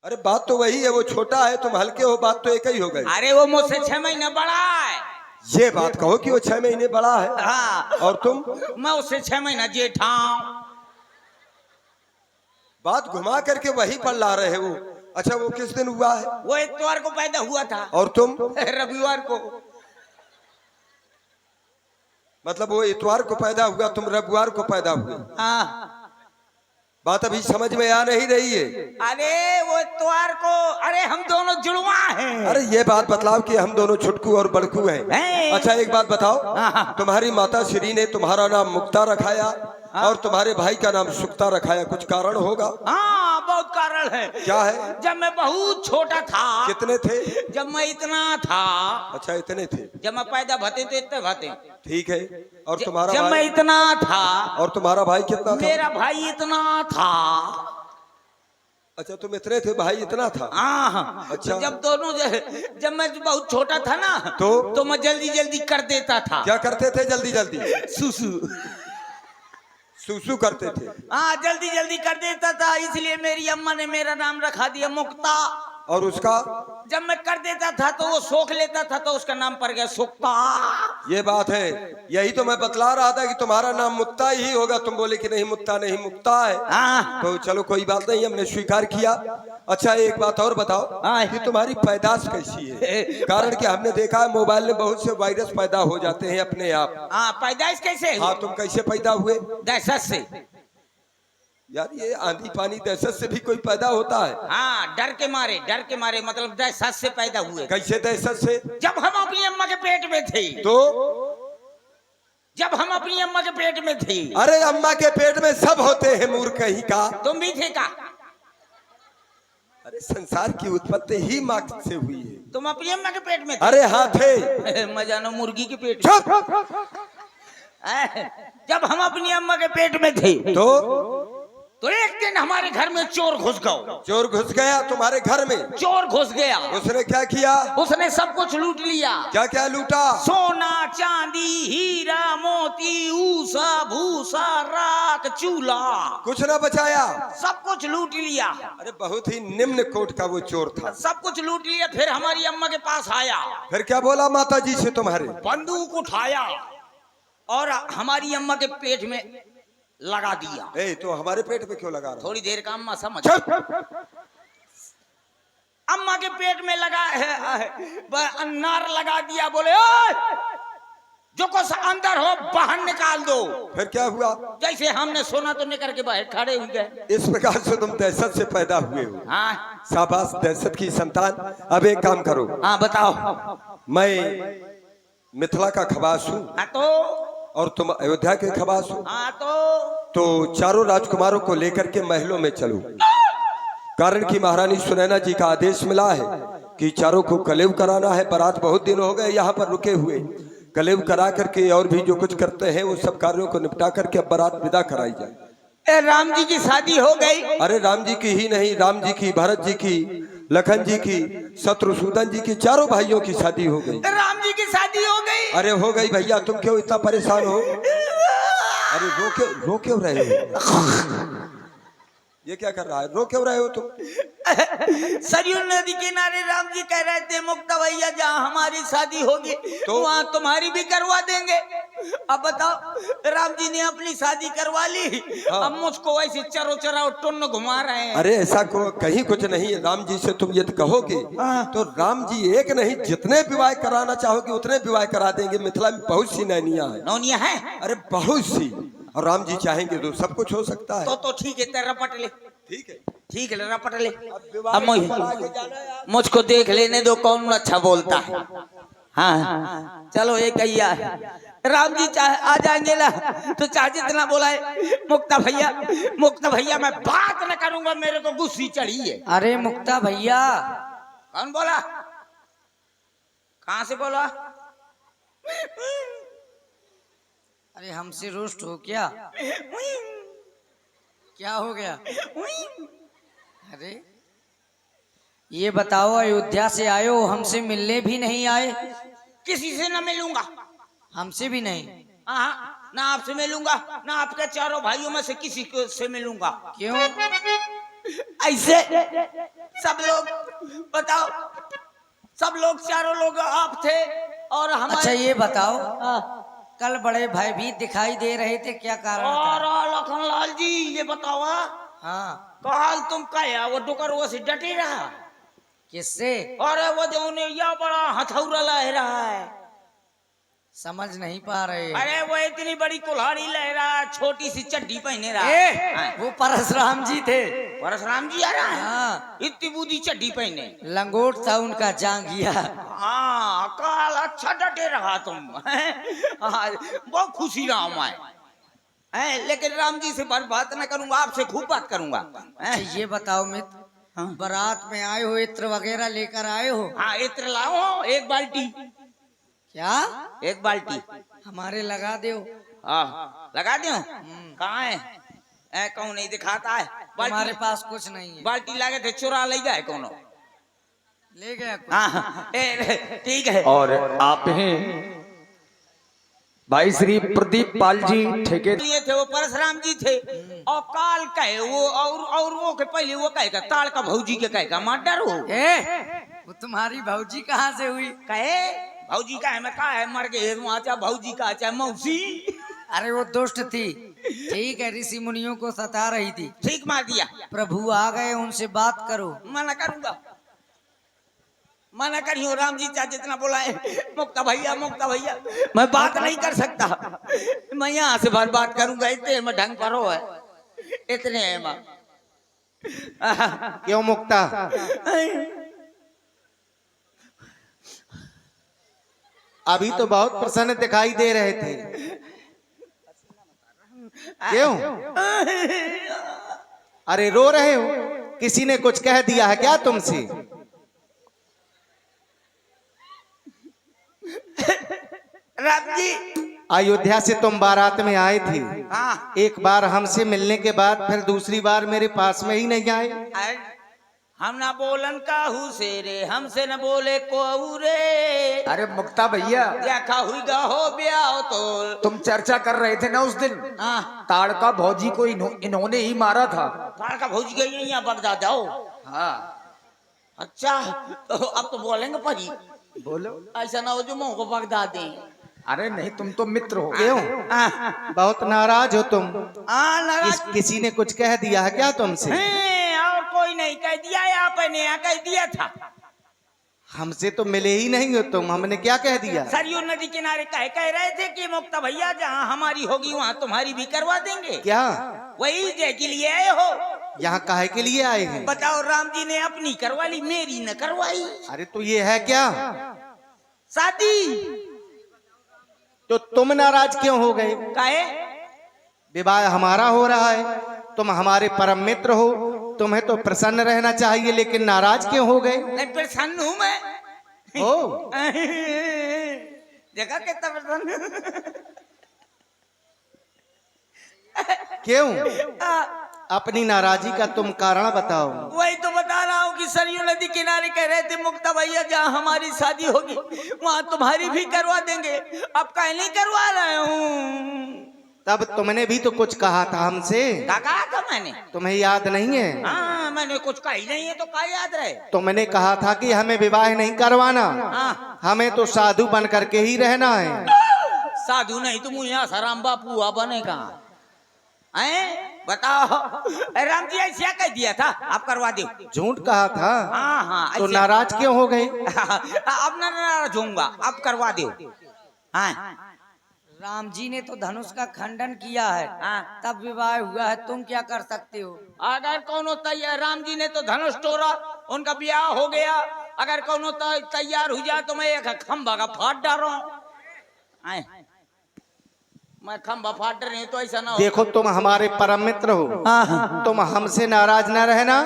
अरे बात तो वही है, वो छोटा है तुम हल्के हो, बात तो एक ही हो गई। अरे वो मुझसे 6 महीने बड़ा है। ये बात कहो कि वो 6 महीने बड़ा है। हाँ। और तुम? मैं उससे 6 महीना जेठा हूं। बात घुमा करके वही पर ला रहे हो। अच्छा वो किस दिन हुआ है? वो इतवार को पैदा हुआ था। और तुम? रविवार को। मतलब वो इतवार को पैदा हुआ, तुम रविवार को पैदा हुए। हाँ। बात अभी समझ में आ नहीं रही है। अरे वो इतवार को, अरे हम दोनों जुड़वा हैं। अरे ये बात बतलाओ कि हम दोनों छुटकू और बड़कू हैं। अच्छा एक बात बताओ, तुम्हारी माता श्री ने तुम्हारा नाम मुक्ता रखाया और तुम्हारे भाई का नाम सुक्ता रखाया, कुछ कारण होगा? हाँ बहुत कारण है। क्या है? जब मैं बहुत छोटा था। कितने थे? जब मैं इतना था। अच्छा इतने थे। जब मैं पैदा भते तो इतने भते। ठीक है। और तुम्हारा जब भाई? मैं इतना था। और तुम्हारा भाई कितना था? मेरा भाई इतना था। अच्छा तुम इतने थे, भाई इतना था। हाँ। अच्छा। जब दोनों जब मैं बहुत छोटा था ना तो मैं जल्दी जल्दी कर देता था। क्या करते थे जल्दी जल्दी? सुसु। सुसु करते थे। हाँ जल्दी जल्दी कर देता था, इसलिए मेरी अम्मा ने मेरा नाम रखा दिया मुक्ता। और उसका? जब मैं कर देता था तो वो सोख लेता था तो उसका नाम पड़ गया सुक्ता। ये बात है, यही तो मैं बतला रहा था कि तुम्हारा नाम मुक्ता ही होगा। तुम बोले कि नहीं मुक्ता नहीं, मुक्ता है। तो चलो कोई बात नहीं, हमने स्वीकार किया। अच्छा एक बात और बताओ कि तुम्हारी पैदाश कैसी है? कारण कि हमने देखा है मोबाइल में बहुत से वायरस पैदा हो जाते हैं अपने आप। हाँ पैदाइश कैसे? हाँ तुम कैसे पैदा हुए? दहशत से। यार ये आंधी पानी दहशत से भी कोई पैदा होता है? हाँ डर के मारे मतलब दहशत से पैदा हुए। कैसे दहशत से? जब हम अपनी अम्मा के पेट में थे। तो जब हम अपनी अम्मा के पेट में थे। अरे अम्मा के पेट में सब होते हैं मूर्ख कहीं का। तुम भी थे का? अरे संसार की उत्पत्ति ही माँ से हुई है। तुम अपनी अम्मा के पेट में थे? अरे हाँ थे। मैं जानो मुर्गी के पेट में। जब हम अपनी अम्मा के पेट में थे तो एक दिन हमारे घर में चोर घुस गया। चोर घुस गया तुम्हारे घर में? चोर घुस गया। उसने क्या किया? उसने सब कुछ लूट लिया। क्या क्या लूटा? सोना चांदी हीरा मोती ऊसा भूसा राख चूल्हा, कुछ ना बचाया? सब कुछ लूट लिया। अरे बहुत ही निम्न कोट का वो चोर था। सब कुछ लूट लिया। फिर हमारी अम्मा के पास आया। फिर क्या बोला माता जी से तुम्हारे? बंदूक उठाया और हमारी अम्मा के पेट में लगा दिया। ए तो हमारे पेट में क्यों लगा रहा? थोड़ी देर का अम्मा समझ। अम्मा के पेट में लगा नार लगा दिया। बोले जो कुछ अंदर हो बाहर निकाल दो। फिर क्या हुआ? जैसे हमने सुना तो निकल के बाहर खड़े हो गए। इस प्रकार से तुम दहशत से पैदा हुए हो। हाँ शाबाश दहशत की संतान। अब एक काम करो। हाँ बताओ। मैं मिथिला का खवास हूँ। हाँ तो? और तुम अयोध्या के खवास हो। हाँ तो चारों राजकुमारों को लेकर के महलों में चलो। कारण कि महारानी सुनैना जी का आदेश मिला है कि चारों को कलेव कराना है। बारात बहुत दिन हो गए यहाँ पर रुके हुए, कलेव करा करके और भी जो कुछ करते हैं वो सब कार्यों को निपटा करके अब बारात विदा कराई जाए। राम जी की शादी हो गई? अरे राम जी की ही नहीं, राम जी की, भरत जी की, लखन जी की, शत्रुसूदन जी की, चारों भाइयों की शादी हो गई। राम जी की शादी हो गई? अरे हो गई भैया, तुम क्यों इतना परेशान हो? अरे रो क्यों रहे हो? ये क्या कर रहा है? रो क्यों रहे हो तुम? सरयू नदी किनारे राम जी कह रहे थे मुक्ता भैया जहाँ हमारी शादी होगी तो वहाँ तुम्हारी भी करवा देंगे। अब बताओ राम जी ने अपनी शादी करवा ली। हाँ। अब मुझको ऐसे चरो चराओ टुन्न घुमा रहे हैं। अरे ऐसा कहीं कुछ नहीं है। राम जी से तुम यदि कहोगे तो राम जी एक नहीं जितने विवाह कराना चाहोगे उतने विवाह करा देंगे। मिथिला में बहुत सी नैनियां हैं। नौनियां हैं? अरे बहुत सी। और राम जी चाहेंगे तो सब कुछ हो सकता है। तो ठीक है तेरा रपट ले। ठीक है ठीक है रपट ले। अब मुझको देख लेने दो कौन अच्छा बोलता है। हाँ चलो एक कैया राम जी चाहे आ जाएंगे ना तो चाहे जितना बोला है मुक्ता भैया मैं बात न करूंगा, मेरे को गुस्सी चढ़ी है। अरे मुक्ता भैया। कौन बोला? कहाँ से बोला? अरे हमसे रुष्ट हो क्या? क्या हो गया? अरे ये बताओ अयोध्या से आए हो, हमसे मिलने भी नहीं आए? किसी से न मिलूंगा। हमसे भी नहीं? हाँ ना आपसे मिलूंगा ना आपके चारों भाइयों में से किसी को से मिलूंगा। क्यों? ऐसे सब लोग बताओ, सब लोग चारों लोग आप थे और हमारे। अच्छा ये बताओ, कल बड़े भयभीत दिखाई दे रहे थे, क्या कारण और था? लखनलाल जी ये बताओ, हाँ, कल तुम क्या वो डुकर वो से डटे रहा? किससे? अरे वो जो उन्हें यह बड़ा हथौड़ा लह रहा है, समझ नहीं पा रहे। अरे वो इतनी बड़ी कुल्हाड़ी लह रहा है, छोटी सी चड्डी पहने रहा है। वो परशुराम जी थे। परशुराम जी आ रहा है? हाँ, इतनी बूढ़ी चड्डी पहने। लंगोट था उनका जांघिया। हाँ कल अच्छा डटे रहा तुम। हाँ, बहुत खुशी रहा मैं। लेकिन राम जी से बात न करूंगा, आपसे खूब बात करूंगा। अच्छा ये बताओ मित्र, बारात में आए हो, इत्र वगैरह लेकर आए हो? हाँ इत्र लाओ, एक बाल्टी। क्या? एक बाल्टी हमारे लगा दो। लगा दो। कहाँ है? कौन नहीं दिखाता है? हमारे पास कुछ नहीं है। बाल्टी लागे थे, चुरा ले गए कोनो। ले गया कुछ? हाँ ठीक है। और आप हैं भाई श्री प्रदीप पाल जी ठेके लिए थे, वो परशुराम जी थे। और काल कहे वो और वो के पहले वो कहेगा ताड़ का भौजी के कहेगा मार डरो। वो तुम्हारी भौजी कहाँ से हुई? कहे भौजी का है, मैं कहा है मर गए चाहे भौजी का चाहे मौसी। अरे वो दुष्ट थी, ठीक है, ऋषि मुनियों को सता रही थी। ठीक मार दिया। प्रभु आ गए, उनसे बात करो। मना करूंगा, मना करियो। राम जी चाहे जितना बोलाए, मुक्ता भैया मैं बात नहीं कर सकता। मैं यहाँ से बात करूंगा, इतने में ढंग पर हो है, इतने है माँ। क्यों मुक्ता? अभी तो बहुत प्रसन्न दिखाई दे रहे थे, क्यों? अरे रो रहे हो? किसी ने कुछ कह दिया है क्या तुमसे? राम जी अयोध्या से तुम बारात में आए थे, हाँ। एक बार हमसे मिलने के बाद फिर दूसरी बार मेरे पास में ही नहीं आए। हम ना बोलन काहू से रे, हमसे न बोले को रे। अरे मुक्ता भैया, देखा हुई गा हो ब्याह तो तुम चर्चा कर रहे थे ना उस दिन, ताड़ का भौजी को इन्होंने ही मारा था। ताड़ का भौजी गई यहाँ बगदाद जाओ। हाँ अच्छा तो अब तो बोलेंगे परी, बोलो। ऐसा ना हो जो मुंह को बगदाद दे। अरे नहीं, तुम तो मित्र हो। क्यों बहुत नाराज हो तुम? नाराज किसी ने कुछ कह दिया है क्या तुमसे? और कोई नहीं कह दिया, आपने यहाँ कह दिया था। हमसे तो मिले ही नहीं हो तुम, हमने क्या कह दिया? सरयू नदी किनारे कह रहे थे कि मुक्ता भैया जहाँ हमारी होगी वहाँ तुम्हारी भी करवा देंगे। क्या वही जय के लिए आए हो? यहाँ काहे के लिए आए हैं? बताओ, राम जी ने अपनी करवा ली, मेरी न करवाई। अरे तो ये है क्या शादी? तो तुम नाराज क्यों हो गए? काहे? विवाह हमारा हो रहा है, तुम हमारे परम मित्र हो, तुम्हें तो प्रसन्न रहना चाहिए, लेकिन नाराज क्यों हो गए? नहीं प्रसन्न हूँ मैं। ओ देखा कितना प्रसन्न। क्यों? अपनी नाराजी का तुम कारण बताओ। वही तो बता रहा हूँ कि सरयू नदी किनारे कह रहे थे मुक्ता भैया जहाँ हमारी शादी होगी वहाँ तुम्हारी भी करवा देंगे। अब कहीं नहीं करवा रहे हूँ। तब तुमने भी तो कुछ कहा था हमसे। क्या कहा था मैंने? तुम्हें याद नहीं है? हाँ मैंने कुछ कहा ही नहीं है तो क्या याद रहे? तुमने कहा था कि हमें विवाह नहीं करवाना, हमें तो साधु बन करके ही रहना है। साधु नहीं तुम यहाँ सराम बापू बनेगा। बताओ राम जी ऐसा कह दिया था, आप करवा दो। झूठ कहा था। हाँ तो ऐसे। नाराज क्यों हो गए? अब ना नाराज होऊंगा, अब करवा दो। हाँ राम जी ने तो धनुष का खंडन किया है, तब विवाह हुआ है, तुम क्या कर सकते हो? अगर कौनो तैयार, राम जी ने तो धनुष तोड़ा, उनका ब्याह हो गया। अगर कौनो तैयार हो जाए तो मैं एक खंभा का फाट डालो। मैं खंभा फाट रही हूँ तो ऐसा ना हो। देखो तुम हमारे परम मित्र हो, तुम हमसे नाराज न रहना,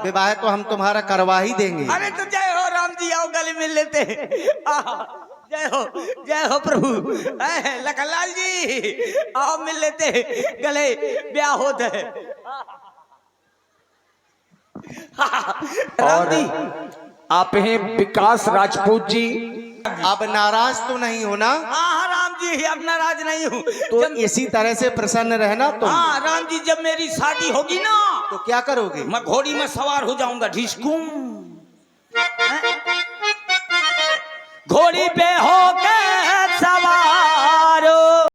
विवाह तो हम तुम्हारा करवा ही देंगे। अरे तो जय हो राम जी, आओ गले मिल लेते। जय हो प्रभु। लखनलाल जी आओ मिल लेते, गले ब्याह होते। और आप हैं विकास राजपूत जी। अब नाराज तो नहीं हो ना? हाँ राम जी ही अब नाराज नहीं हूँ। तो इसी तरह से प्रसन्न रहना तुम। हाँ राम जी, जब मेरी शादी होगी ना तो क्या करोगे? मैं घोड़ी में सवार हो जाऊंगा, ढिसकूं घोड़ी पे हो